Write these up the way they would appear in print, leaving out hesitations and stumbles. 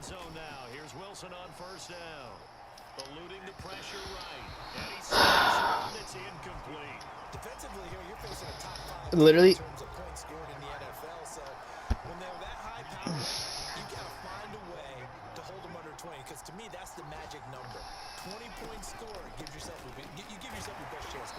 end zone now. Here's Wilson on first down. Eluding the pressure right. And he snaps one that's incomplete. Defensively here, you're facing a top 5 literally. in terms of points scored in the NFL. So when they're that high powered, you got to find a way to hold them under 20. Because to me, that's the magic number. 20-point score gives yourself you give yourself your best chance.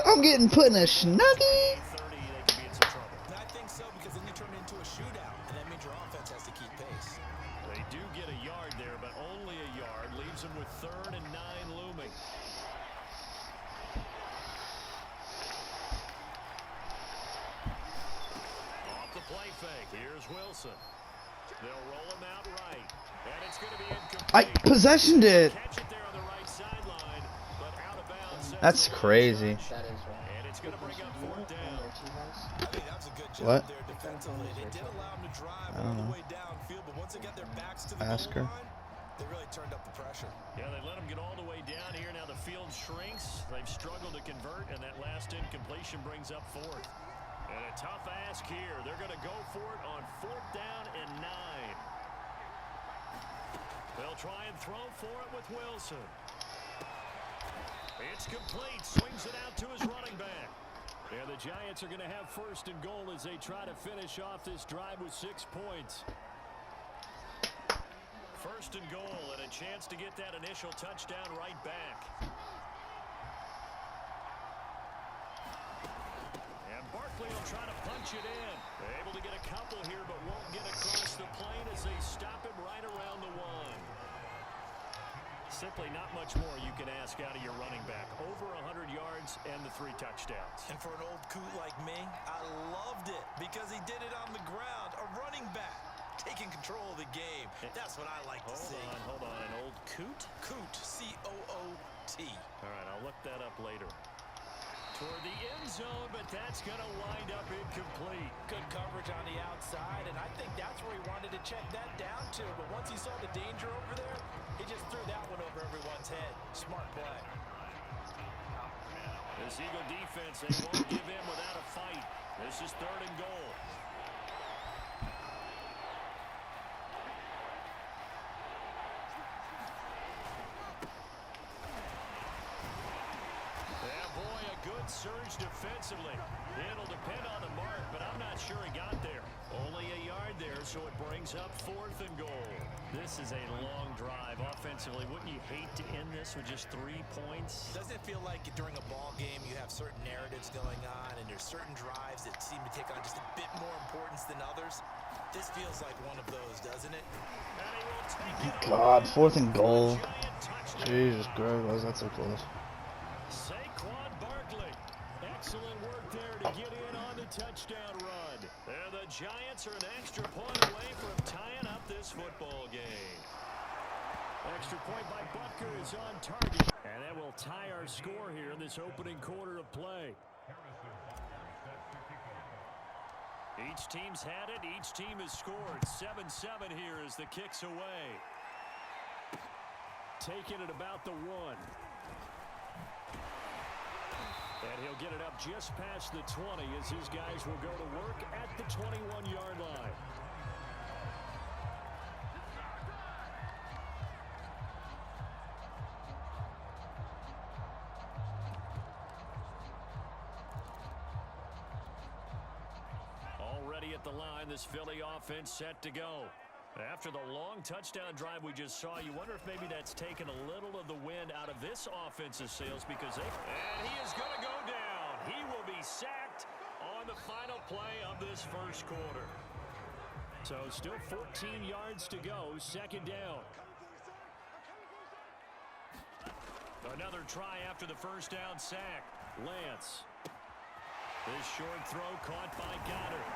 I'm getting put in a snuggie. 30, they could be in some trouble. And I think so, because then you turn it into a shootout, and that means your offense has to keep pace. They do get a yard there, but only a yard. Leaves them with 3rd and 9 looming. Off the play fake. Here's Wilson. They'll roll him out right. And it's going to be incomplete. I possessioned it. Catch it there on the right sideline, but out of bounds. That's crazy. That is right. And it's going to bring up 4th down. I think that was a good job What? there defensively. They did allow them to drive I all don't the know. way downfield, but once they got their backs to the Ask goal her. line, they really turned up the pressure. Yeah, they let them get all the way down here. Now the field shrinks. They've struggled to convert, and that last incompletion brings up 4th. And a tough ask here. They're going to go for it on 4th down and 9. They'll try and throw for it with Wilson. It's complete. Swings it out to his running back. And the Giants are going to have 1st and goal as they try to finish off this drive with 6 points. 1st and goal, and a chance to get that initial touchdown right back. And Barkley will try to punch it in. They're able to get a couple here, but won't get across the plane as they stop him right around the 1. Simply not much more you can ask out of your running back. Over 100 yards and the 3 touchdowns. And for an old coot like me, I loved it because he did it on the ground. A running back taking control of the game. That's what I like to see. Hold on. An old coot? Coot, C-O-O-T. All right, I'll look that up later. Toward the end zone, but that's going to wind up incomplete. Good coverage on the outside, and I think that's where he wanted to check that down to. But once he saw the danger over there, he just threw that one over everyone's head. Smart play. This Eagle defense, they won't give in without a fight. This is 3rd and goal. Good surge defensively. It'll depend on the mark, but I'm not sure he got there. Only a yard there, so it brings up 4th and goal. This is a long drive offensively. Wouldn't you hate to end this with just 3 points? Doesn't it feel like during a ball game you have certain narratives going on and there's certain drives that seem to take on just a bit more importance than others? This feels like one of those, doesn't it? And he will take it God, away. 4th and goal. Giant touchdown. Jesus Christ, why is that so close? Saquon Barkley. Excellent work there to get in on the touchdown run. And the Giants are an extra point away from tying up this football game. Extra point by Butker is on target. And that will tie our score here in this opening quarter of play. Each team's had it. Each team has scored. 7-7 here as the kick's away. Taking it about the 1. And he'll get it up just past the 20 as his guys will go to work at the 21-yard line. Already at the line, this Philly offense set to go. After the long touchdown drive we just saw, you wonder if maybe that's taken a little of the wind out of this offense's sails because they... And he is going to go down. He will be sacked on the final play of this first quarter. So still 14 yards to go, 2nd down. Another try after the first down sack. Lance. This short throw caught by Goddard.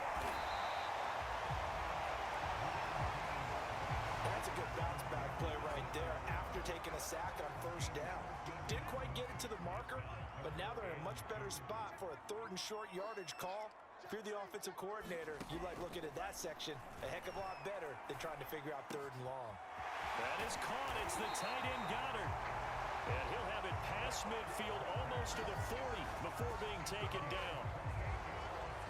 That's a good bounce back play right there after taking a sack on first down. Didn't quite get it to the marker, but now they're in a much better spot for a 3rd and short yardage call. If you're the offensive coordinator, you like looking at that section a heck of a lot better than trying to figure out 3rd and long. That is caught. It's the tight end Goddard. And he'll have it past midfield almost to the 40 before being taken down.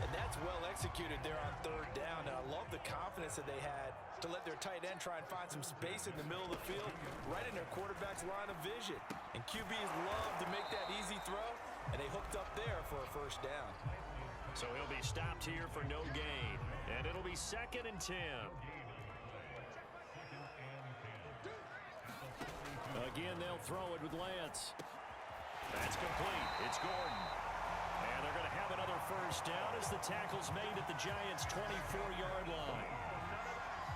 And that's well executed there on third down. And I love the confidence that they had to let their tight end try and find some space in the middle of the field, right in their quarterback's line of vision. And QBs love to make that easy throw, and they hooked up there for a first down. So he'll be stopped here for no gain. And it'll be 2nd and 10. Again, they'll throw it with Lance. That's complete. It's Gordon. And they're going to have another first down as the tackle's made at the Giants' 24-yard line.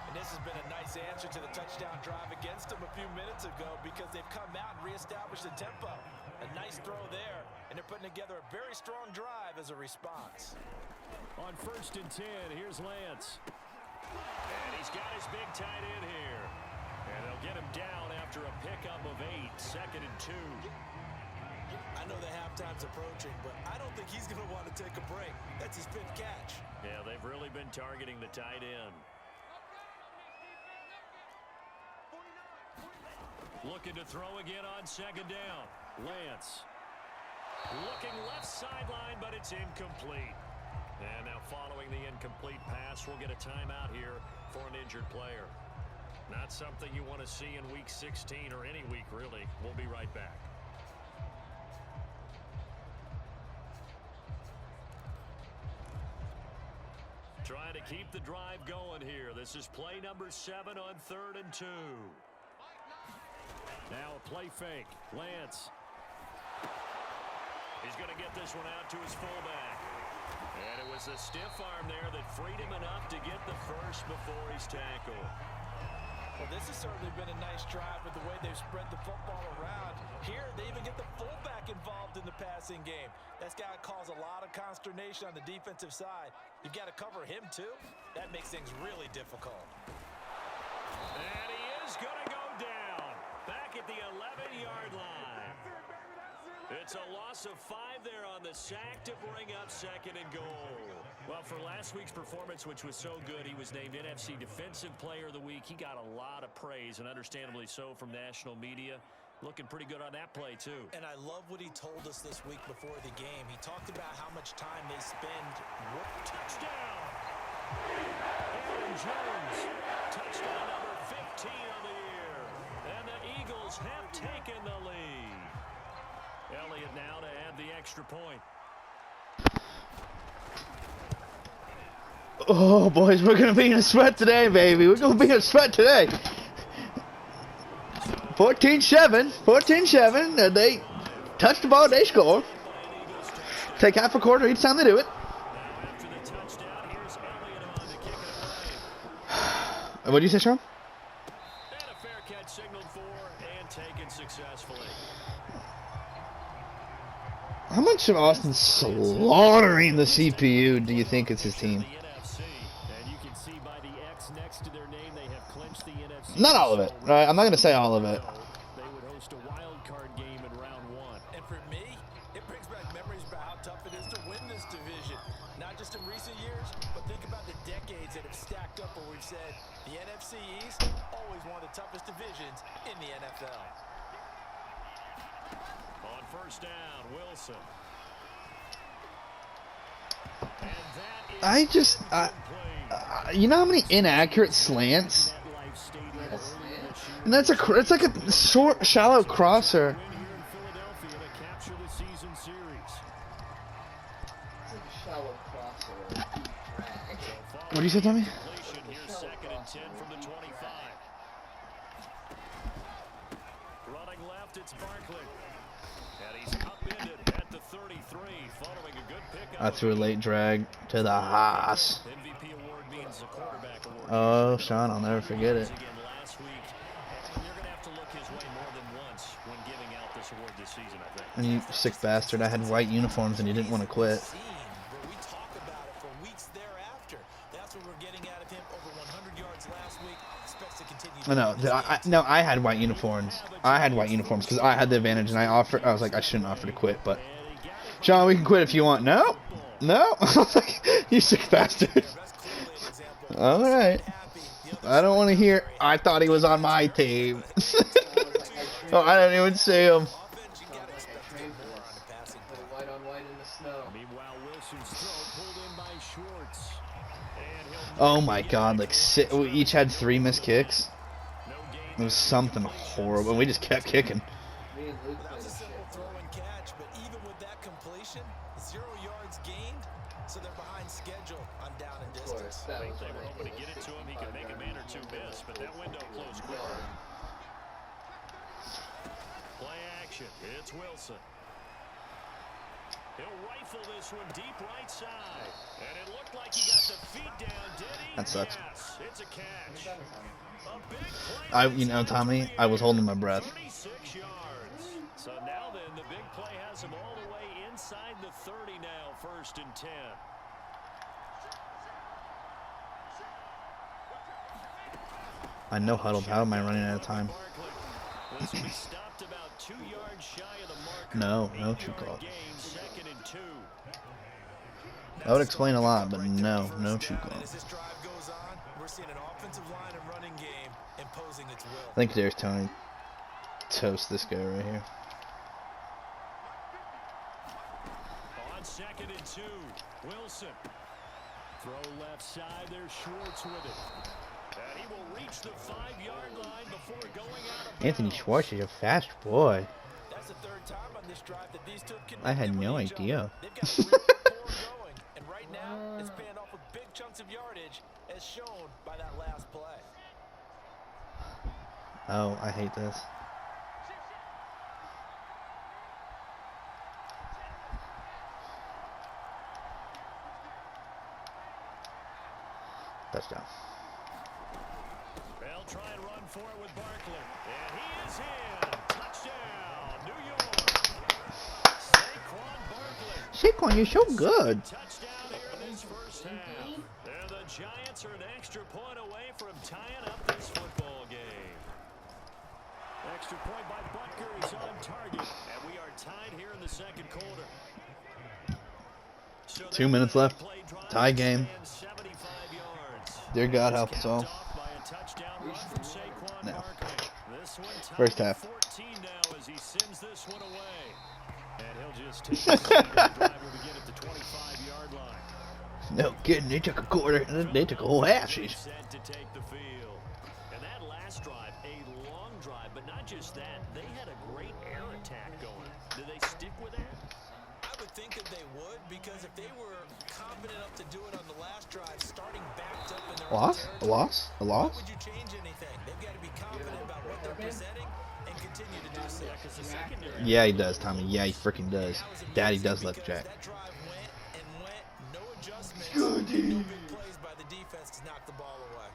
And this has been a nice answer to the touchdown drive against them a few minutes ago because they've come out and reestablished the tempo. A nice throw there, and they're putting together a very strong drive as a response. On 1st and 10, here's Lance. And he's got his big tight end here. And they'll get him down after a pickup of 8, 2nd and 2. I know the halftime's approaching, but I don't think he's going to want to take a break. That's his 5th catch. Yeah, they've really been targeting the tight end. Looking to throw again on 2nd down. Lance. Looking left sideline, but it's incomplete. And now following the incomplete pass, we'll get a timeout here for an injured player. Not something you want to see in Week 16 or any week, really. We'll be right back. Trying to keep the drive going here. This is play number 7 on 3rd and 2. Now a play fake. Lance. He's going to get this one out to his fullback. And it was a stiff arm there that freed him enough to get the first before he's tackled. Well, this has certainly been a nice drive with the way they've spread the football around. Here, they even get the fullback involved in the passing game. That's got to cause a lot of consternation on the defensive side. You've got to cover him, too. That makes things really difficult. And he is going to go down back at the 11-yard line. It's a loss of 5 there on the sack to bring up 2nd and goal. Well, for last week's performance, which was so good, he was named NFC Defensive Player of the Week. He got a lot of praise, and understandably so, from national media. Looking pretty good on that play, too. And I love what he told us this week before the game. He talked about how much time they spend. Touchdown! Aaron Jones, touchdown number 15 of the year. And the Eagles have taken the lead. Elliott now to add the extra point. Oh, boys, we're going to be in a sweat today, baby. We're going to be in a sweat today. 14-7. 14-7. And they touch the ball, they score. Take half a quarter each time they do it. What do you say, Sean? And a fair catch signaled for and taken successfully. How much of Austin slaughtering the CPU do you think it's his team? Not all of it, right? I'm not going to say all of it. They would host a wild card game in round 1. And for me, it brings back memories about how tough it is to win this division. Not just in recent years, but think about the decades that have stacked up where we've said the NFC East, always one of the toughest divisions in the NFL. On 1st down, Wilson. And that is you know how many inaccurate slants? And that's it's like a short, shallow crosser. What do you say, Tommy? Here's 2nd and 10 from the 25. Running left, it's Barkley. And he's upended at the 33, following a good pickup. I threw a late drag to the Haas. MVP award means the quarterback award. Oh, Sean, I'll never forget it. Again last week. And you're going to have to look his way more than once when giving out this award this season, I think. And you sick bastard, I had white uniforms and you didn't want to quit. But we talk about it for weeks thereafter. That's what we're getting out of him. Over 100 yards last week. Expects to continue. No, I had white uniforms. I had white uniforms because I had the advantage, and I was like, I shouldn't offer to quit, but Sean, we can quit if you want. No. I was like, you sick bastard. All right. I don't want to hear. I thought he was on my team. Oh, I didn't even see him. Meanwhile, Wilson's throw pulled in by Oh my god, like we each had 3 missed kicks. It was something horrible, and we just kept kicking. That was a simple throw and catch, but even with that completion, 0 yards gained, so they're behind schedule on down and distance. I think they were hoping to get it to him. He could make a man or two miss, but that window closed quick. Play action. It's Wilson. He'll rifle this one deep right side. And it looked like he got the feet down, did he? That sucks. Yes, it's a catch. A big play. You know, Tommy, I was holding my breath. 36 yards. So now then, the big play has him all the way inside the 30 now, 1st and 10. I know huddled. How am I running out of time? This will be stopped about 2 yards shy of the marker. No true call. Gain, 2nd and 2. That would explain a lot, but no true call. As this drive goes on, we're seeing an offensive line and running game imposing its will. I think there's Tony. Toast this guy right here. On 2nd and 2, Wilson. Throw left side, there's Schwartz with it. And he will reach the 5-yard line before going out of bounds. Anthony Schwartz is a fast boy. That's the 3rd time on this drive that these two can I had no idea. They've got a real rapport going, and right now it's paying off with big chunks of yardage, as shown by that last play. Oh, I hate this. Touchdown. They'll try and run for it with Barkley. And he is in. Touchdown, New York. Saquon Barkley. Saquon, you're so good. Touchdown here in this 1st half. And the Giants are an extra point away from tying up this football game. Extra point by Butker is on target. And we are tied here in the 2nd quarter. So 2 minutes left. Tie game. Dear God, help us all. No. 1st half. As he sends this one away. And he'll just take the drive will begin at the 25-yard line. No kidding, they took a quarter, and they took a whole half. She's set to take the field. And that last drive, a long drive, but not just that, they had a great air attack going. Do they stick with that? I would think that they would, because if they were confident enough to do it on the last drive, starting backed up in their loss? A loss? A why loss? would you change anything? They've got to be confident about what they're presenting and continue to do so. Because the secondary. Yeah, he does, Tommy. Yeah, he freaking does. Daddy does left jack. That drive went and went, no adjustments, no big plays by the defense to knock the ball away.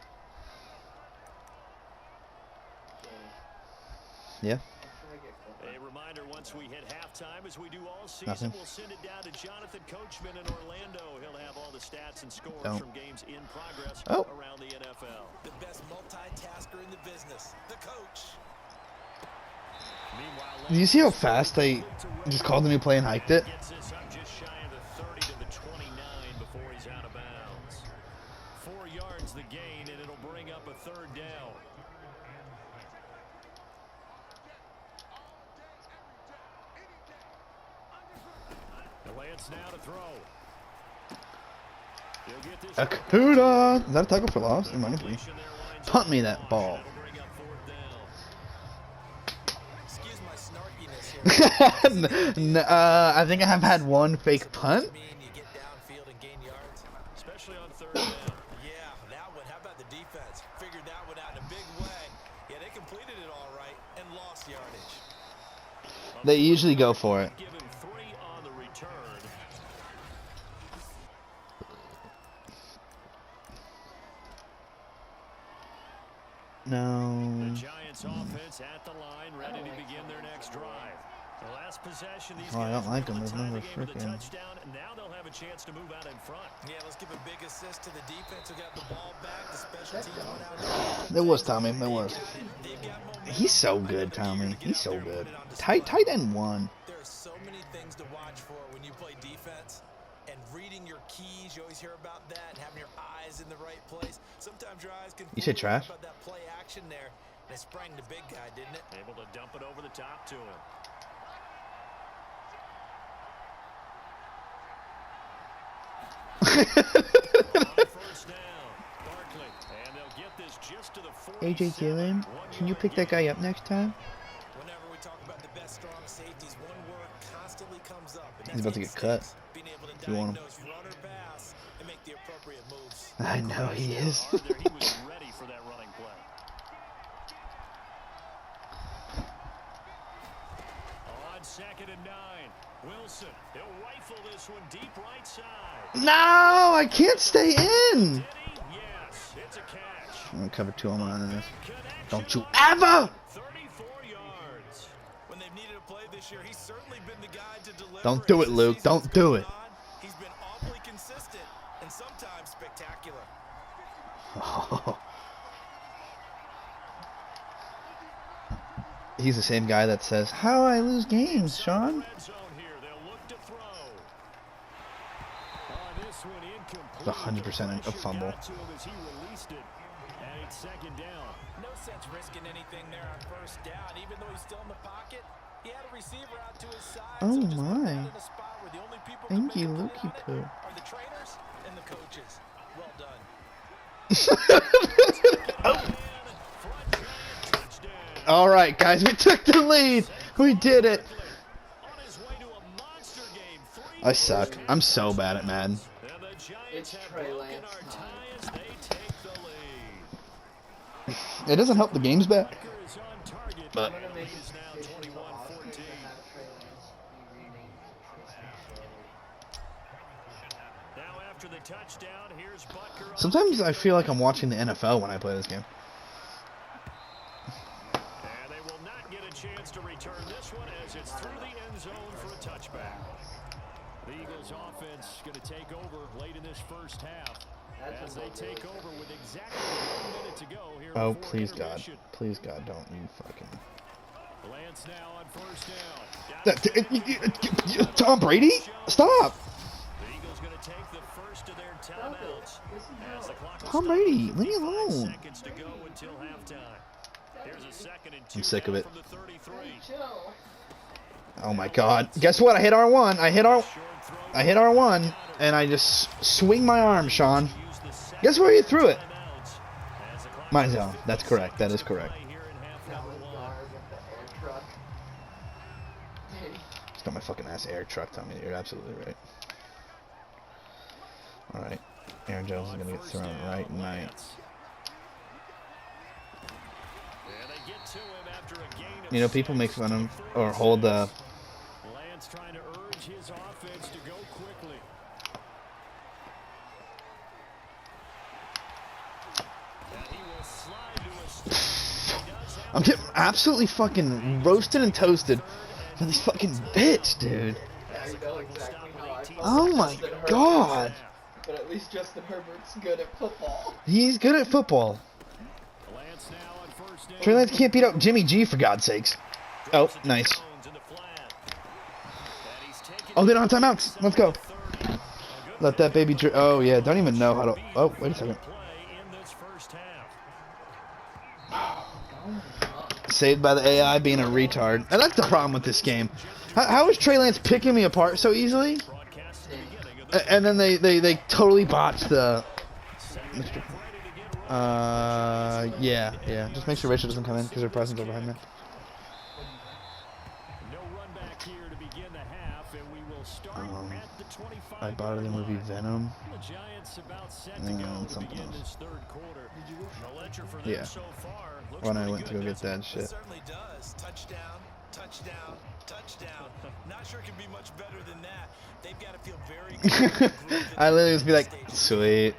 Yeah. A reminder, once we hit halftime, as we do all season, we'll send it down to Jonathan Coachman in Orlando. He'll have all the stats and scores from games in progress around the NFL. The best multitasker in the business, the coach. Do you see how fast they just called the new play and hiked it? Gets this up just shy of the 30 to the 29 before he's out of bounds. 4 yards the gain, and it'll bring up a 3rd down. Lance now to throw. Akuda! Is that a tackle for loss? It might be. Punt me that ball. Excuse my snarkiness here. I think I have had one fake punt. You get downfield and gain yards. Especially on 3rd down. Yeah, that one. How about the defense? Figured that one out in a big way. Yeah, they completed it all right and lost yardage. They usually go for it. Give him 3 on the return. No. The Giants offense at the line, ready to begin their next drive. The last possession, these I don't guys like them. will There's tie no the game with a freaking. touchdown, and now they'll have a chance to move out in front. Yeah, let's give a big assist to the defense who got the ball back. The special teams went out. There was Tommy. There was. He's so good, Tommy. He's so good. Tight end 1. There are so many things to watch for when you play defense. And reading your keys, you always hear about that, and having your eyes in the right place. Sometimes your eyes can. You said trash? About that play action there. They sprang the big guy, didn't it? Able to dump it over the top to him. On 1st down. AJ Dillon, can you pick that guy up next time? Whenever we talk about the best strong safeties, one word constantly comes up. And He's about to get cut. being able to If you want him. diagnose run or pass and make the appropriate moves. I know he is. He was ready for that running play. On 2nd and 9, Wilson, he'll rifle this one deep right side. No, I can't stay in. Did he? Yes, it's a catch. I'm gonna cover 2 on this. Connection Don't you on ever! 34 yards. When they've needed a play this year, he's certainly been the guy to deliver. Don't do it, Luke. Don't do it. He's been awfully consistent and sometimes spectacular. He's the same guy that says, "How do I lose games, Sean?" Red zone here. They'll look to throw. On this one, incomplete. It's 100% a fumble. Got to him as he released it. And it's 2nd down. No sense risking anything there on first down, even though he's still in the pocket. He had a receiver out to his side. Oh so just put my. that in a spot where the only people who Thank can you, make a Lukey play on it poo. are the trainers and the coaches. Well done. All right, guys, we took the lead. We did it. On his way to a monster game. I suck. I'm so bad at Madden. And the Giants It's have Trey broken Lance our time. tie as they take the lead. It doesn't help the game's back. Tucker is on target. But- I'm gonna make He's it now official to 21-14. Austin and have Trey Lance be reading. Now after the touchdown, here's Butker. on Sometimes I feel like I'm watching the NFL when I play this game. And they will not get a chance to return this one as it's through the end zone for a touchback. The Eagles offense going to take over late in this first half as they take over with exactly 1 minute to go here. Oh, before please God. intermission. Please God, don't you fucking... Lance now on first down. Tom Brady? Stop! The Eagles going to take the first of their timeouts as the clock will Tom stop Brady, with leave me 55 alone. seconds to go until halftime. Here's a 2nd and 2 I'm sick of now it. from the 33. Chill. Oh my God. Guess what? I hit R1. I hit R1, and I just swing my arm, Sean. Guess where you threw it? My zone. That's correct. That is correct. That was Gar with the air truck. Just got my fucking ass air trucked on me. You're absolutely right. All right. Aaron Jones is gonna get thrown right tonight. You know, people make fun of or hold the. Lance trying to urge his offense to go quickly. And he will slide to a stop. He does have I'm getting absolutely fucking roasted and toasted by this fucking bitch, dude. Yeah, you know exactly how I felt. Oh my Justin Herbert. God. But at least Justin Herbert's good at football. He's good at football. Lance now on first down. Trey Lance can't beat up Jimmy G for God's sakes. Oh, nice. Jones in the flat. And he's taken Oh, they don't have timeouts. Let's go. Let that baby. Oh yeah, don't even know how to. Oh, wait a second. play in this first half. Saved by the AI being a retard. And that's the problem with this game. How is Trey Lance picking me apart so easily? Broadcast at the beginning of the And then they totally botched the. Yeah. Just make sure Rachel doesn't come in because her presence are behind me. no run back here to begin the half, and we will start at the 25. I bought her the movie Venom. The Giants about set to And go to something begin else. this third quarter. No lecture for them Yeah. so far. Looks When I pretty went to good, go get doesn't that It shit. certainly does. Touchdown, touchdown, touchdown. Not sure it can be much better than that. They've got to feel very good. I literally just be like, sweet.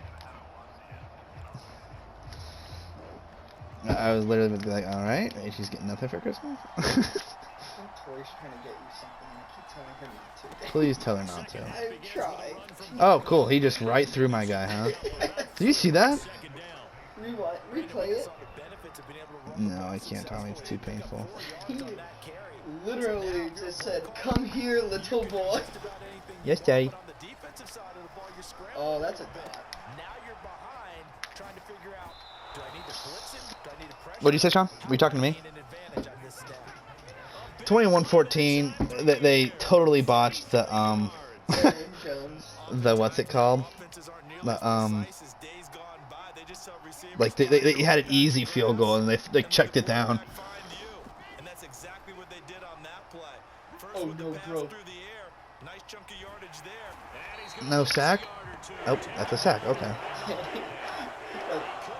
I was literally be like, all right, she's getting nothing for Christmas. Tori's trying to get you something. I keep telling her not to. Please tell her not to. I tried. Oh, cool. He just right through my guy, huh? Did you see that? Second down. Rewind. Replay it. No, I can't, Tommy. It's too painful. He literally just said, "Come here, little boy." Yes, Daddy. On the defensive side of the ball, you're scrambling. Oh, that's a dot. Now you're behind, trying to figure out, do I need to blitz him? Do I need to pressure? What did you say, Sean? Were you talking to me? Gain an advantage on this snap. 21-14. They totally botched the Aaron Jones. the what's it called? Offenses aren't nearly The as precise as days gone by. They just saw receivers Like they had an easy field goal and they checked it down. And that's exactly what they did on that play. First Oh, with the no, pass bro. through the air. Nice chunk of yardage there. And he's gonna No lose a sack? yard or two. Oh, that's a sack. Okay.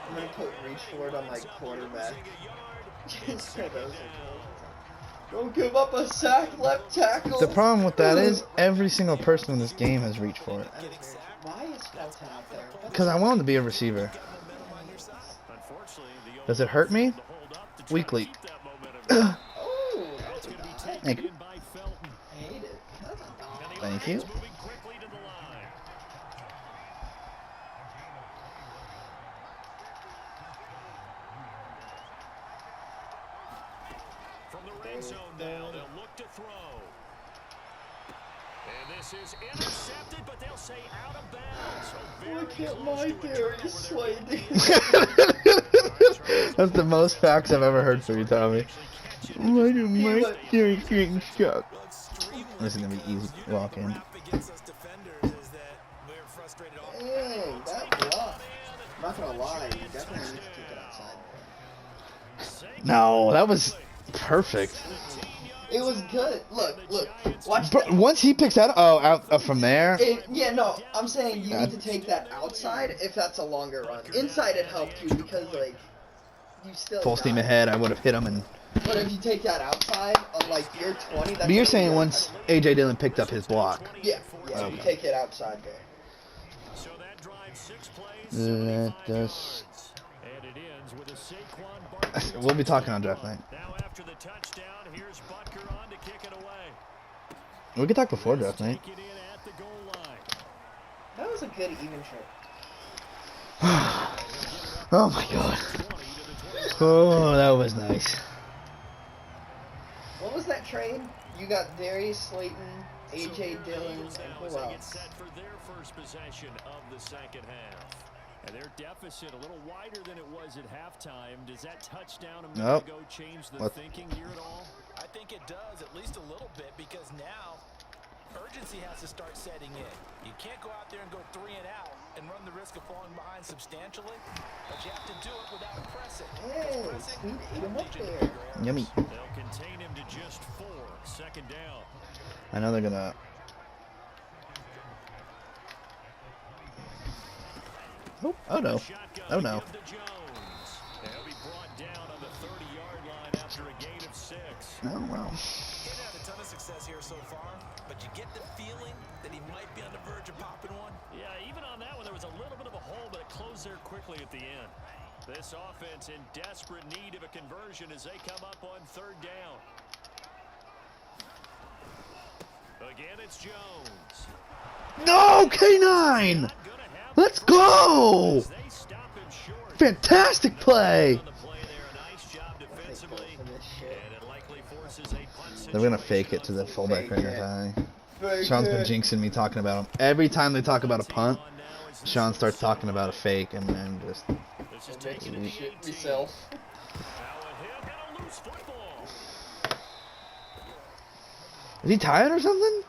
I'm gonna put reach forward on my quarterback. Don't give up a sack, left tackle. The problem with that is every single person in this game has reached for it. Why is Felton out there? Because I want him to be a receiver. Unfortunately, the Does it hurt me? hold up to try Weak to leak. keep that momentum. Oh, It's going to be Thank taken you. in by Felton. I hate it. That's a dog. And the Thank you. offense moving quickly to the line. From the red zone now, they'll look to throw. And this is intercepted, but they'll say out of bounds. So Why very can't close my to a Darius turnover there. Slade? That's the most facts I've ever heard from you, Tommy. Why do my Derrick getting stuck? This is gonna be easy walk in. Dang, that block. I'm not gonna lie, you definitely need to keep it outside. No, that was perfect. It was good. Look, watch But that. once he picks that, oh, out from there. Yeah, no, I'm saying you need to take that outside if that's a longer run. Inside it helped you because, like, you still Full steam got it. ahead, I would have hit him. And But if you take that outside on, like, year 20, that's but you're gonna saying be once AJ Dillon picked up his block. Yeah, you Okay. take it outside there. So that drive 6 plays, Let 75 us. yards. And it ends with a Saquon Barkley. We'll be talking on draft night. Now after the touchdown, here's Butker on to kick it away. We could talk before draft night. Take it in at the goal line. That was a good even trip. Oh my god. Oh, that was nice. What was that trade? You got Darius Slayton, AJ Dillon, and who As they get else? set for their first possession of the second half. And their deficit a little wider than it was at halftime. Does that touchdown a minute Nope. ago change the What? thinking here at all? I think it does, at least a little bit, because now urgency has to start setting in. You can't go out there and go 3 and out and run the risk of falling behind substantially, but you have to do it without pressing. Hey, Sweet ate him up there. Yummy. They'll contain him to just 4. Second down. I know they're gonna. Oh no. Shotgun Oh no. give to Jones. They'll be brought down on the 30-yard line after a gain of 6. Oh well. He's had a ton of success here so far, but you get the feeling that he might be on the verge of popping one. Yeah, even on that one, there was a little bit of a hole, but it closed there quickly at the end. This offense in desperate need of a conversion as they come up on 3rd down. Again, it's Jones. No, K9! Not gonna happen. Let's go! They stop him short. Fantastic play! On the play there, a nice job defensively, for this shit. and it likely forces a punt They're gonna situation fake it to the on fullback right Fake it. now. Very Sean's been good. jinxing me talking about him. Every time they talk about a punt, on now as this Sean is starts talking about a fake, and then just. This is It makes taken me to the shit 18. myself. Now a hit and a loose football. Is he tired or something?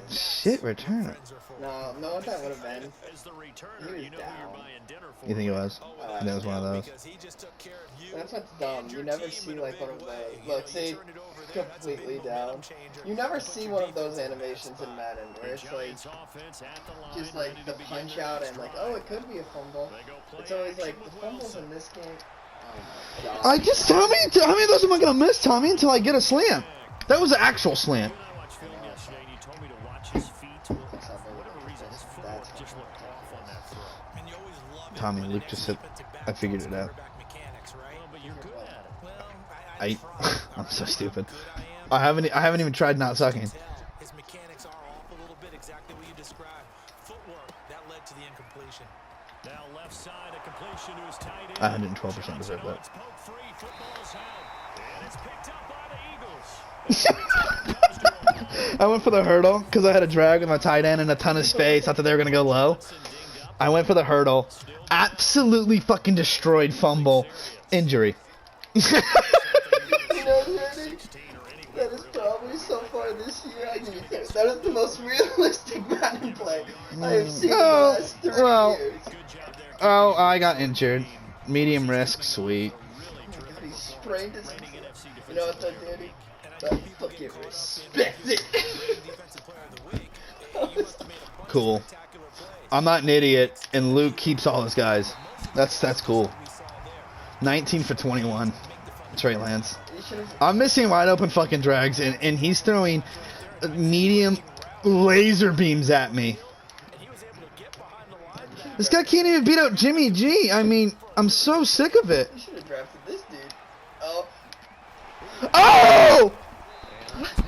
Shit, return it. No, know what that would have been? As the returner, He was you know who down. you're buying dinner for. You think it was? Oh, I think it was one of those. because he just took care of you. That's what's dumb. and You your never team see in a like one big of way. those. You know, Look, you see, turn it over there, that's a big completely momentum down. changer. You never Put see your one of those defense in a bad animations in spot. Madden where it's like Giants offense at the line, just like ready the to begin punch their out next and like, drive. oh, it could be a fumble. They go play It's always action like the with fumbles Wilson. in this game. Oh my god. I just how many of those am I gonna miss, Tommy, until I get a slant? That was an actual slant. You and I watched film yesterday, and you told me to watch his feet. Well, That's not for very whatever good. reason, his That's footwork just looked off on that throw. And you always love it Tommy, when Luke an just said, ex-defensive back I figured talks it out. quarterback mechanics, right? Well, but you're good at it. Well, I, try. I'm so Alright? stupid. How good I am. I haven't even tried not sucking. Tell his mechanics are off a little bit, exactly what you described. Footwork that led to the incompletion. Now left side, a completion to his tight end. 112% deserve that. It's poke free, football's out, and it's picked up by the Eagles. I went for the hurdle because I had a drag with my tight end and a ton of space. I thought they were gonna go low. I went for the hurdle. Absolutely fucking destroyed fumble. Injury. You know, Jordy, that is probably so far this year. I give you credit. That is the most realistic Madden play I have seen in the Oh, last 3 well. years. Good job there Oh, I got injured. Medium risk, sweet. He sprained his. You know what that did? That fucking respect it. Cool. I'm not an idiot, and Luke keeps all his guys. That's cool. 19 for 21. Trey Lance. I'm missing wide open fucking drags, and he's throwing medium laser beams at me. This guy can't even beat out Jimmy G. I mean, I'm so sick of it. You should have drafted this dude. Oh. Oh!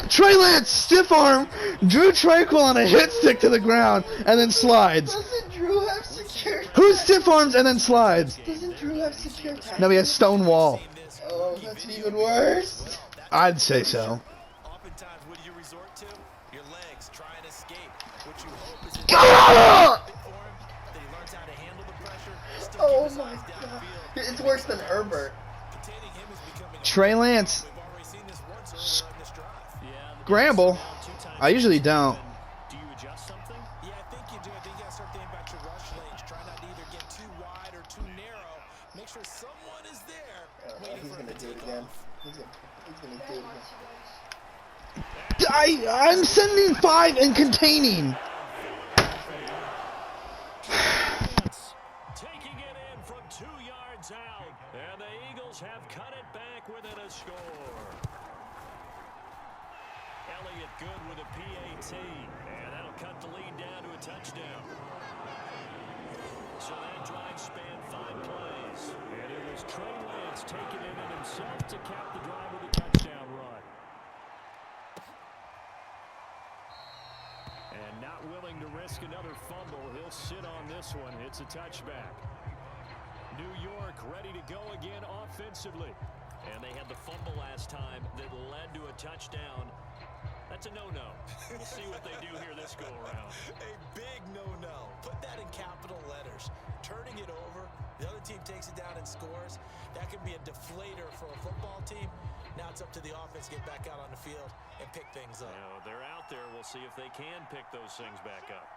Trey Lance, stiff arm, Drew Tranquil on a hit stick to the ground, and then slides. Doesn't Drew have secure? Who stiff arms and then slides? Doesn't Drew have secure? No, he has stone wall. Oh, that's even worse. I'd say so. Oftentimes, what do you resort to? Your legs try and escape. What you hope is Ah! that he learns how to handle the pressure. Still Oh keep his my eyes god. downfield. It's worse than Herbert. Containing him is becoming a Trey Lance, We've already seen this once earlier in this drive. scramble. I usually don't. Do you adjust something? Yeah, I think you do. I think you got to start thinking about your rush lanes. Try not to either get too wide or too narrow. Make sure someone is there. Waiting He's for him gonna to do it take again. off. He's gonna do it again. I'm sending 5 and containing. Taking it in from 2 yards out. And the Eagles have cut it back within a score. Elliott good with a PAT. And that'll cut the lead down to a touchdown. So that drive spanned 5 plays. And it was Trey Lance taking it in himself to cap the drive with a touchdown run. And not willing to risk another fumble, he'll sit on this one. It's a touchback. New York ready to go again offensively. And they had the fumble last time that led to a touchdown. That's a no-no. We'll see what they do here this go-around. A big no-no. Put that in capital letters. Turning it over, the other team takes it down and scores. That can be a deflator for a football team. Now it's up to the offense to get back out on the field and pick things up. You know, they're out there. We'll see if they can pick those things back up.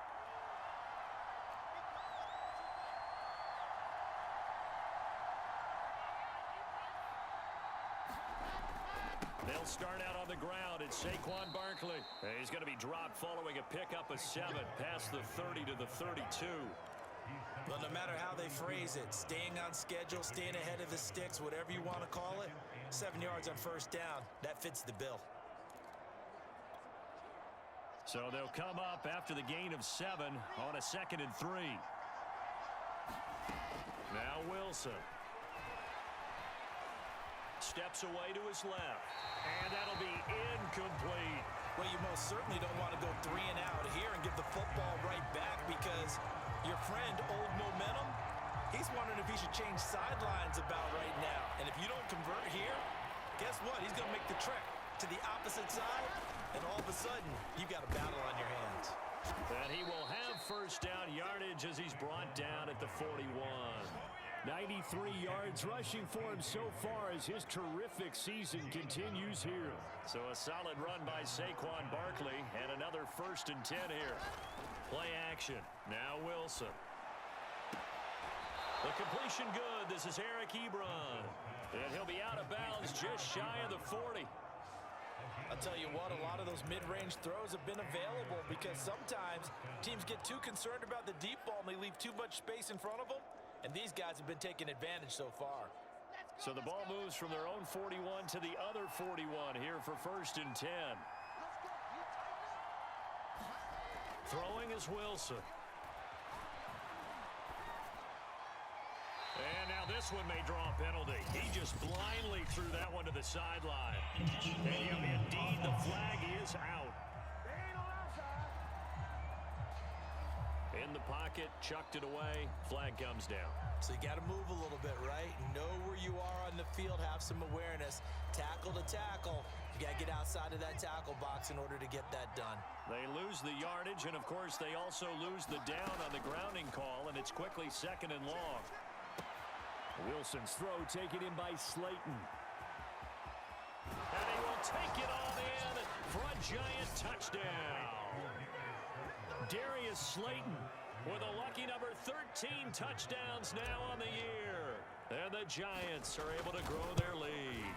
They'll start out on the ground. It's Saquon Barkley. He's going to be dropped following a pickup of 7 past the 30 to the 32. But no matter how they phrase it, staying on schedule, staying ahead of the sticks, whatever you want to call it, 7 yards on first down, that fits the bill. So they'll come up after the gain of 7 on a 2nd and 3. Now Wilson. Steps away to his left. And that'll be incomplete. Well, you most certainly don't want to go 3 and out here and give the football right back because your friend, Old Momentum, he's wondering if he should change sidelines about right now. And if you don't convert here, guess what? He's going to make the trek to the opposite side, and all of a sudden, you've got a battle on your hands. And he will have first down yardage as he's brought down at the 41. 93 yards rushing for him so far as his terrific season continues here. So a solid run by Saquon Barkley and another 1st and 10 here. Play action. Now Wilson. The completion good. This is Eric Ebron. And he'll be out of bounds just shy of the 40. I'll tell you what, a lot of those mid-range throws have been available because sometimes teams get too concerned about the deep ball and they leave too much space in front of them. And these guys have been taking advantage so far. So the ball moves from their own 41 to the other 41 here for 1st and 10. Throwing is Wilson. And now this one may draw a penalty. He just blindly threw that one to the sideline. And indeed, the flag is out. In the pocket, chucked it away, flag comes down. So you got to move a little bit, right? Know where you are on the field, have some awareness. Tackle to tackle. You got to get outside of that tackle box in order to get that done. They lose the yardage, and of course, they also lose the down on the grounding call, and it's quickly 2nd and long. Wilson's throw taken in by Slayton. And he will take it on in for a giant touchdown. Darius Slayton with a lucky number 13 touchdowns now on the year. And the Giants are able to grow their lead.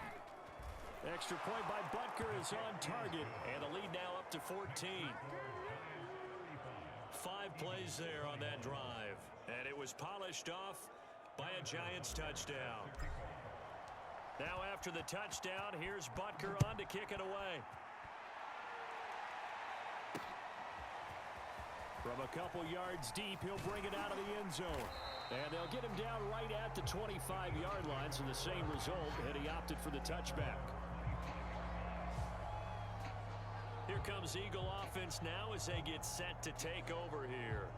Extra point by Butker is on target, and the lead now up to 14. 5 plays there on that drive, and it was polished off by a Giants touchdown. Now after the touchdown, here's Butker on to kick it away. From a couple yards deep, he'll bring it out of the end zone. And they'll get him down right at the 25-yard line, so the same result, and he opted for the touchback. Here comes Eagle offense now as they get set to take over here.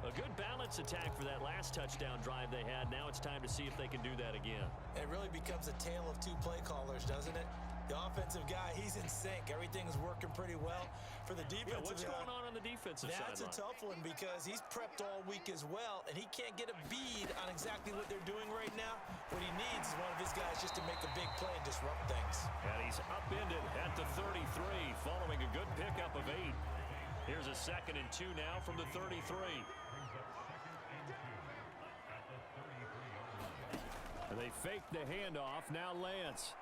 A good balance attack for that last touchdown drive they had. Now it's time to see if they can do that again. It really becomes a tale of 2 play callers, doesn't it? The offensive guy, he's in sync. Everything's working pretty well. For the defensive what's going on the defensive side? That's a tough one because he's prepped all week as well, and he can't get a bead on exactly what they're doing right now. What he needs is one of his guys just to make a big play and disrupt things. And he's upended at the 33 following a good pickup of 8. Here's a 2nd and 2 now from the 33. And they fake the handoff. Now Lance.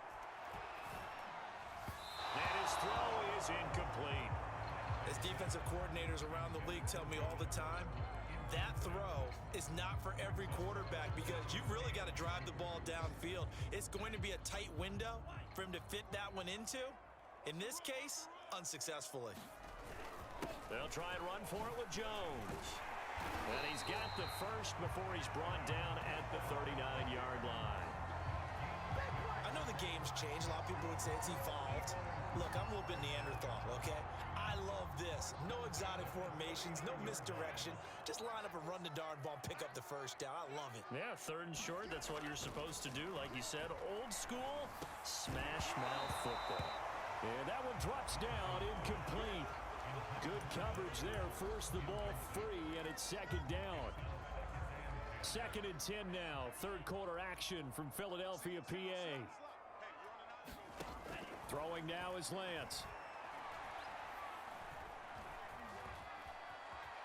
And his throw is incomplete. As defensive coordinators around the league tell me all the time, that throw is not for every quarterback because you've really got to drive the ball downfield. It's going to be a tight window for him to fit that one into. In this case, unsuccessfully. They'll try and run for it with Jones. And he's got the first before he's brought down at the 39-yard line. I know the game's changed. A lot of people would say it's evolved. Look, I'm a little bit Neanderthal, okay? I love this. No exotic formations, no misdirection. Just line up and run the darn ball, pick up the first down. I love it. Yeah, 3rd and short, that's what you're supposed to do. Like you said, old school smash mouth football. And that one drops down, incomplete. Good coverage there, forced the ball free, and it's 2nd down. 2nd and 10 now, 3rd quarter action from Philadelphia, PA. Throwing now is Lance.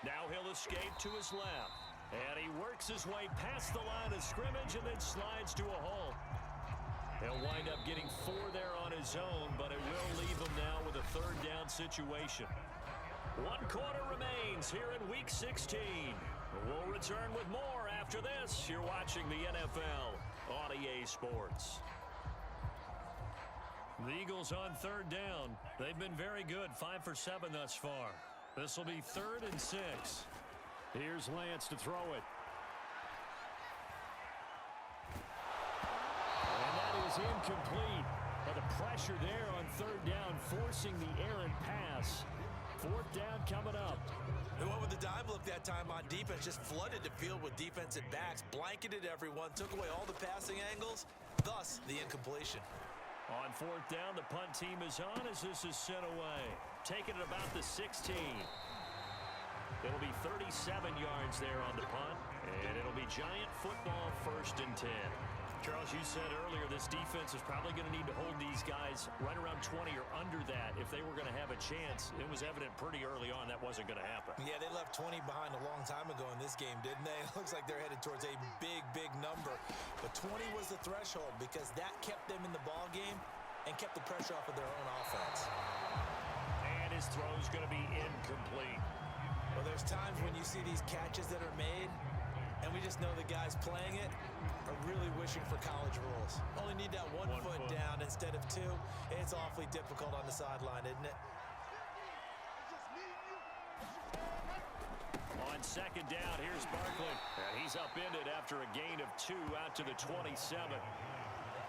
Now he'll escape to his left. And he works his way past the line of scrimmage and then slides to a hole. He'll wind up getting 4 there on his own, but it will leave him now with a 3rd down situation. 1 quarter remains here in Week 16. We'll return with more after this. You're watching the NFL on EA Sports. The Eagles on 3rd down. They've been very good, 5 for 7 thus far. This will be 3rd and 6. Here's Lance to throw it. And that is incomplete. But the pressure there on 3rd down, forcing the errant pass. 4th down coming up. They went with the dime look that time on defense, just flooded the field with defensive backs, blanketed everyone, took away all the passing angles, thus the incompletion. On 4th down, the punt team is on as this is sent away. Taking it about the 16. It'll be 37 yards there on the punt, and it'll be Giant football 1st and 10. Charles, you said earlier this defense is probably going to need to hold these guys right around 20 or under that if they were going to have a chance. It was evident pretty early on that wasn't going to happen. Yeah, they left 20 behind a long time ago in this game, didn't they? It looks like they're headed towards a big, big number. But 20 was the threshold because that kept them in the ball game and kept the pressure off of their own offense. And his throw's going to be incomplete. Well, there's times when you see these catches that are made, and we just know the guys playing it are really wishing for college rules. Only need that one foot down instead of 2. It's awfully difficult on the sideline, isn't it? On 2nd down, here's Barkley. And he's upended after a gain of 2 out to the 27.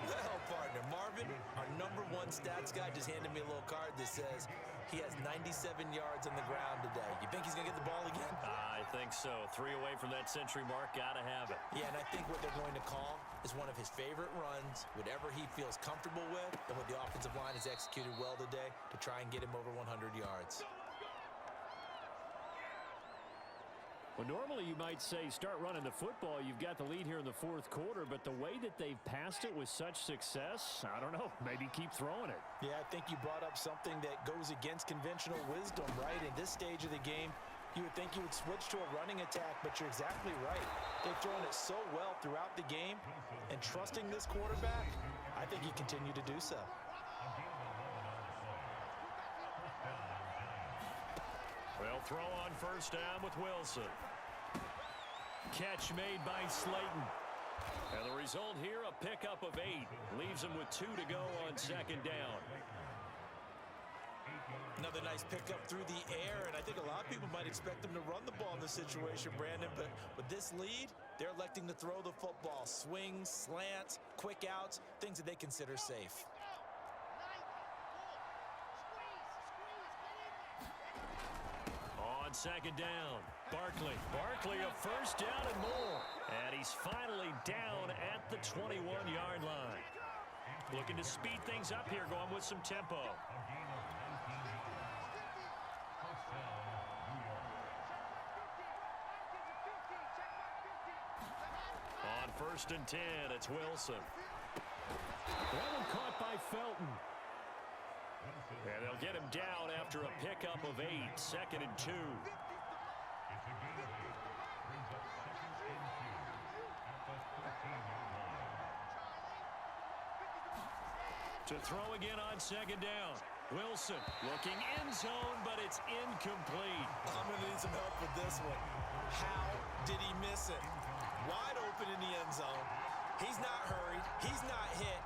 Well, partner, Marvin, our #1 stats guy, just handed me a little card that says he has 97 yards on the ground today. You think he's going to get the ball again? I think so. 3 away from that century mark. Got to have it. Yeah, and I think what they're going to call is one of his favorite runs, whatever he feels comfortable with, and what the offensive line has executed well today to try and get him over 100 yards. Well, normally you might say start running the football. You've got the lead here in the 4th quarter, but the way that they've passed it with such success, I don't know, maybe keep throwing it. Yeah, I think you brought up something that goes against conventional wisdom, right? In this stage of the game, You would think you would switch to a running attack, but you're exactly right. They've thrown it so well throughout the game, and trusting this quarterback, I think he continue to do so. They'll throw on first down with Wilson. Catch made by Slayton. And the result here, a pickup of 8. Leaves him with 2 to go on second down. Another nice pickup through the air, and I think a lot of people might expect them to run the ball in this situation, Brandon, but with this lead, they're electing to throw the football. Swings, slants, quick outs, things that they consider safe. On second down, Barkley a first down and more. And he's finally down at the 21-yard line. Looking to speed things up here, going with some tempo. On first and 10, it's Wilson. That one caught by Felton. And they'll get him down after a pickup of 8, second and 2. To throw again on second down. Wilson looking end zone, but it's incomplete. I'm going to need some help with this one. How did he miss it? Wide open in the end zone. He's not hurried. He's not hit.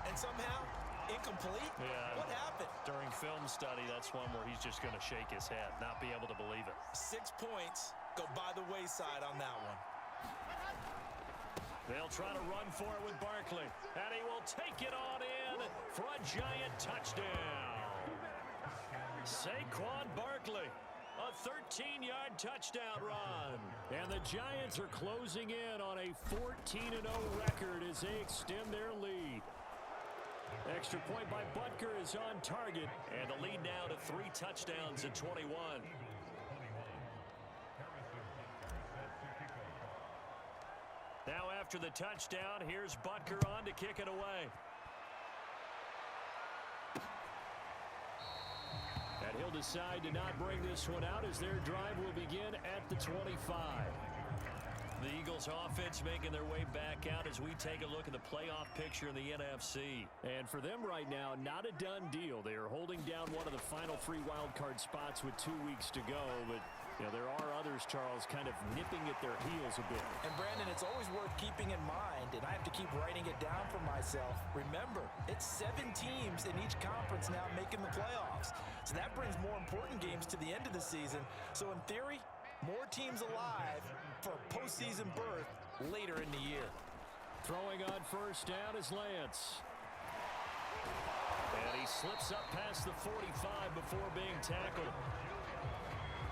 And somehow, incomplete? Yeah. What happened? During film study, that's one where he's just going to shake his head, not be able to believe it. 6 points go by the wayside on that one. They'll try to run for it with Barkley, and he will take it on in for a giant touchdown. Saquon Barkley, a 13-yard touchdown run. And the Giants are closing in on a 14-0 record as they extend their lead. Extra point by Butker is on target, and the lead now to 3 touchdowns at 21. Now after the touchdown, here's Butker on to kick it away. And he'll decide to not bring this one out as their drive will begin at the 25. The Eagles offense making their way back out as we take a look at the playoff picture in the NFC. And for them right now, not a done deal. They are holding down one of the final 3 wild card spots with 2 weeks to go, but you know, there are others, Charles, kind of nipping at their heels a bit. And Brandon, it's always worth keeping in mind, and I have to keep writing it down for myself. Remember, it's 7 teams in each conference now making the playoffs. So that brings more important games to the end of the season. So in theory, more teams alive for a postseason berth later in the year. Throwing on first down is Lance. And he slips up past the 45 before being tackled.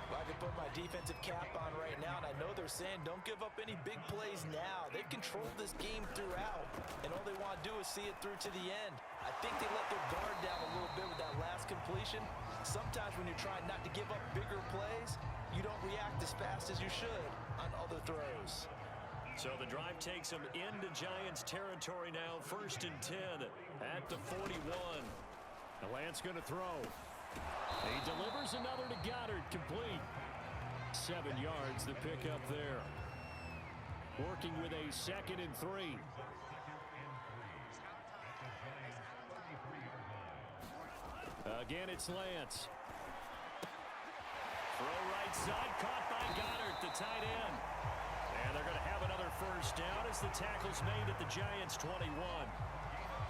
Well, I can put my defensive cap on right now, and I know they're saying don't give up any big plays now. They've controlled this game throughout, and all they want to do is see it through to the end. I think they let their guard down a little bit with that last completion. Sometimes when you're trying not to give up bigger plays, you don't react as fast as you should on other throws. So the drive takes them into Giants territory now, first and 10 at the 41. The Lance going to throw. He delivers another to Goddard, complete. 7 yards the pickup there. Working with a second and 3. Again, it's Lance. Throw right side, caught by Goddard, the tight end. And they're going to have another first down as the tackle's made at the Giants' 21.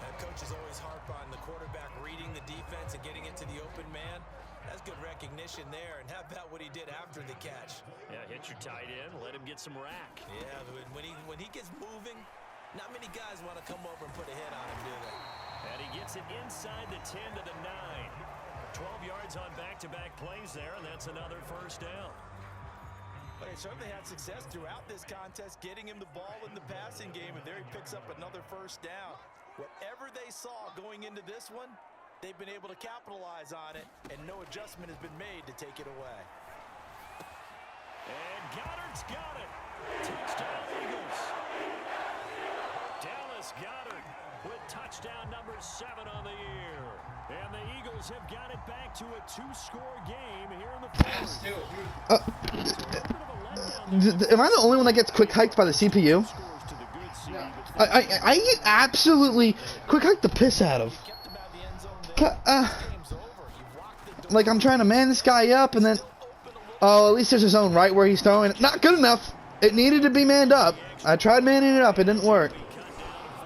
That coach is always harp on the quarterback reading the defense and getting it to the open man. That's good recognition there. And how about what he did after the catch? Yeah, hit your tight end, let him get some rack. Yeah, when he gets moving, not many guys want to come over and put a hit on him, do they? And he gets it inside the 10 to the 9. 12 yards on back-to-back plays there, and that's another first down. But they certainly had success throughout this contest, getting him the ball in the passing game, and there he picks up another first down. Whatever they saw going into this one, they've been able to capitalize on it, and no adjustment has been made to take it away. And Goddard's got it. Touchdown, Eagles. Dallas Goedert with touchdown. touchdown number 7 on the year. And the Eagles have got it back to a 2-score game here in the fourth. Am I the only one that gets quick hiked by the CPU? I get absolutely quick hiked the piss out of. Like I'm trying to man this guy up, and then at least there's his own right where he's throwing. Not good enough. It needed to be manned up. I tried manning it up. It didn't work.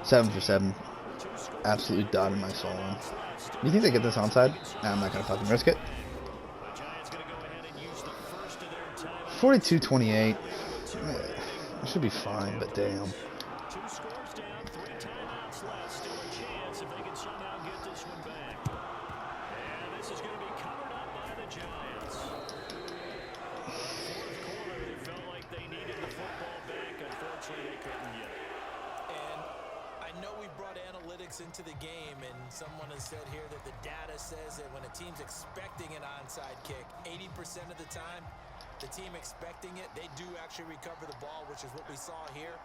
7 for 7. Absolutely dotted my soul in. Do you think they get this onside? Nah, I'm not going to fucking risk it. 42-28. It should be fine, but damn. Into the game, and someone has said here that the data says that when a team's expecting an onside kick, 80% of the time, the team expecting it, they do actually recover the ball, which is what we saw here.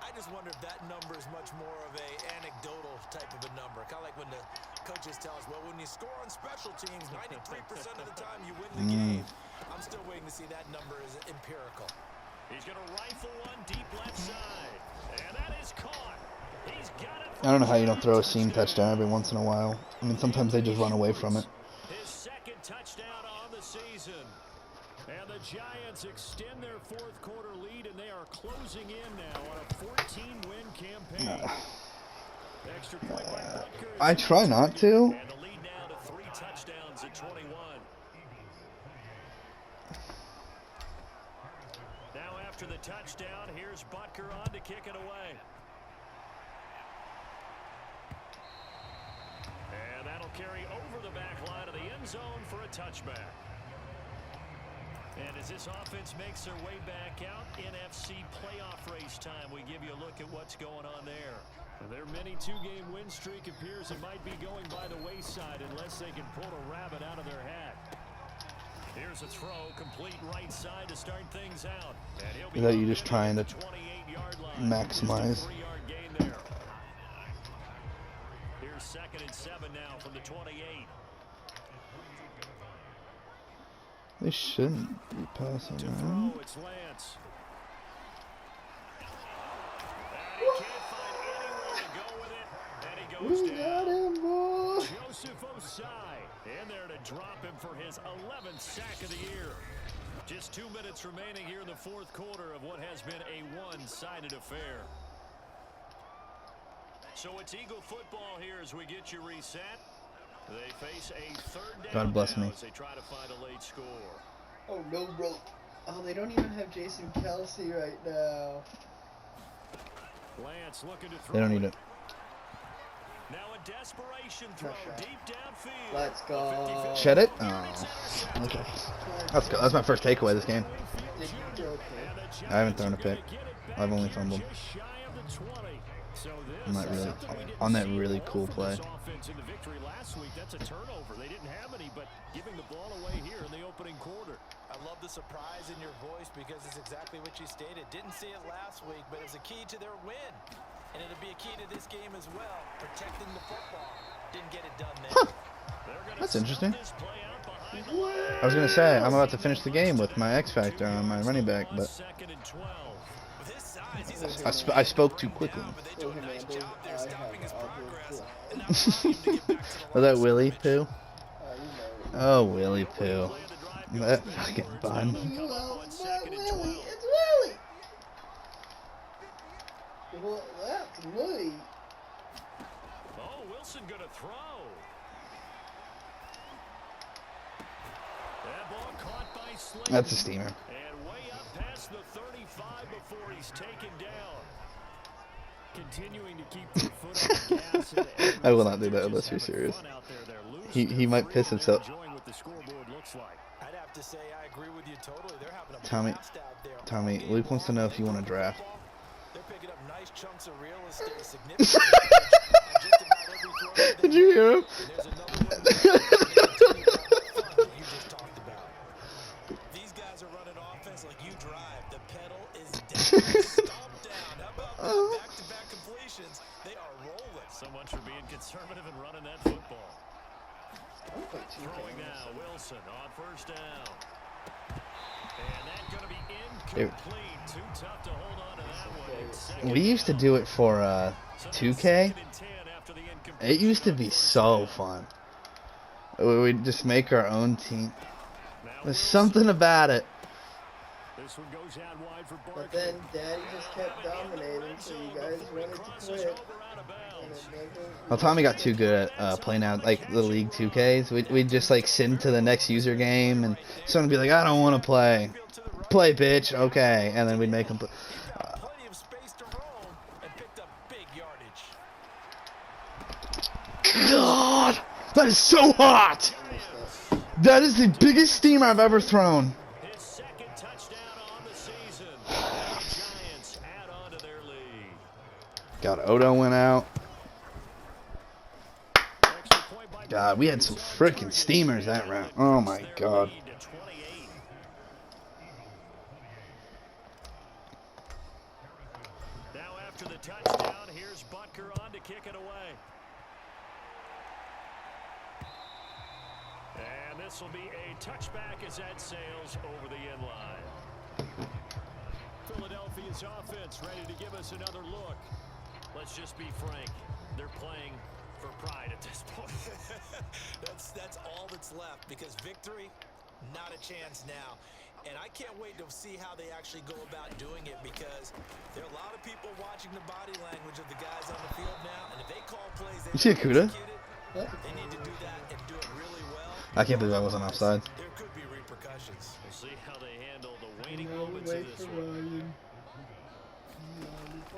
I just wonder if that number is much more of a anecdotal type of a number, kind of like when the coaches tell us, well, when you score on special teams, 93% of the time you win the game. I'm still waiting to see that number is empirical. He's going to rifle one deep left side, and that is caught. I don't know how you don't throw a seam touchdown every once in a while. I mean, sometimes they just run away from it. His second touchdown on the season. And the Giants extend their fourth quarter lead, and they are closing in now on a 14-win campaign. Extra point by Butker. I try not to. And the lead now to 3 touchdowns at 21. Now after the touchdown, here's Butker on to kick it away. And that'll carry over the back line of the end zone for a touchback. And as this offense makes their way back out, NFC playoff race time, we give you a look at what's going on there. Their mini 2-game win streak appears it might be going by the wayside unless they can pull a rabbit out of their hat. Here's a throw, complete right side to start things out. And he'll be Is that you just trying to maximize? Here's 2nd and 7 now from the 28. They shouldn't be passing around. It's Lance. And he can't find anywhere to go with it. And he goes We down. got him, boy. Joseph Osai in there to drop him for his 11th sack of the year. Just 2 minutes remaining here in the fourth quarter of what has been a one-sided affair. So it's Eagle football here as we get you reset. They face a 3rd down. God bless me. As they try to find a late score. Oh no, bro. Oh, they don't even have Jason Kelsey right now. Lance looking to throw. They don't need it. Now a desperation throw deep downfield. Let's go. Shed it? Oh. Okay. Let's go. That's my first takeaway this game. I haven't thrown a pick. I've only fumbled. On that really cool play. In the victory last week, that's a turnover. They didn't have any, but giving the ball away here in the opening quarter. I love the surprise in your voice because it's exactly what you stated. Didn't see it last week, but it's a key to their win. And it'll be a key to this game as well, protecting the football. Didn't get it done there. Huh. That's interesting. I was going to say, I'm about to finish the game with my X Factor on my running back, but I spoke too quickly. Was that Willie Pooh? Oh, Willie Pooh. That fucking bun. It's Willie. Well, that's Willie. Oh, Wilson gonna throw. That ball caught by Slade. That's a steamer. And way up past the 35 before he's taken down. Continuing to keep their foot on the gas. I will not do that unless you're serious. He might piss himself. I'd have to say I agree with you totally. They're having a blast out there. Tommy, Luke wants to know if you want to draft. They're picking up nice chunks of real estate, significant. Just about every throw. Did you hear him? There's another one that you just talked about. These guys are running offense like you drive. The pedal is down. Stomp down. How about that? Back-to-back completions. They are rolling. Someone coach for being conservative and running that football. Throwing now, Wilson on first down. And that's going to be incomplete. Too tough to hold on to that one. We used to do it for 2K. It used to be so fun. We'd just make our own team. There's something about it. This one goes out wide for But then Daddy just kept dominating, so you guys wanted to quit. Well, Tommy got too good at playing out like the League 2Ks. We'd just like send to the next user game, and someone would be like, "I don't want to play." Play, bitch. Okay, and then we'd make them. Plenty of space to roam and picked up big yardage. God, that is so hot. That is the biggest steamer I've ever thrown. His second touchdown on the season. The Giants add on to their lead. God, Odo went out. God, we had some freaking steamers that round. Oh my God. Now after the touchdown, here's Butker on to kick it away. And this will be a touchback as that sails over the end line. Philadelphia's offense ready to give us another look. Let's just be frank. They're playing for pride at this point. That's all that's left, because victory, not a chance now. And I can't wait to see how they actually go about doing it, because there are a lot of people watching the body language of the guys on the field now, and if they call plays, they see Akuda? they need to do that and do it really well. I can't believe I wasn't offside. There could be repercussions. We'll see how they handle the waning moments of this one.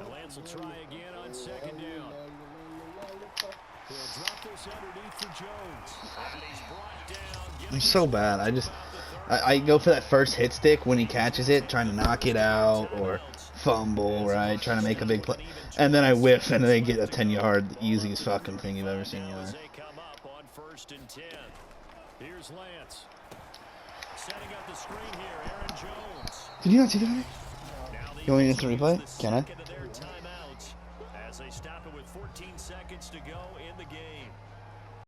And Lance will try again on second down. He'll drop this underneath for Jones. And he's brought down. I'm so bad. I go for that first hit stick when he catches it, trying to knock it out or fumble, right? Trying to make a big play. And then I whiff and they get a 10-yard, the easiest fucking thing you've ever seen in your life. They come up on 1st and 10. Here's Lance. Setting up the screen here, Aaron Jones. Did you not see that? You want me to replay? Can I? As they stop it with 14 seconds to go in the game.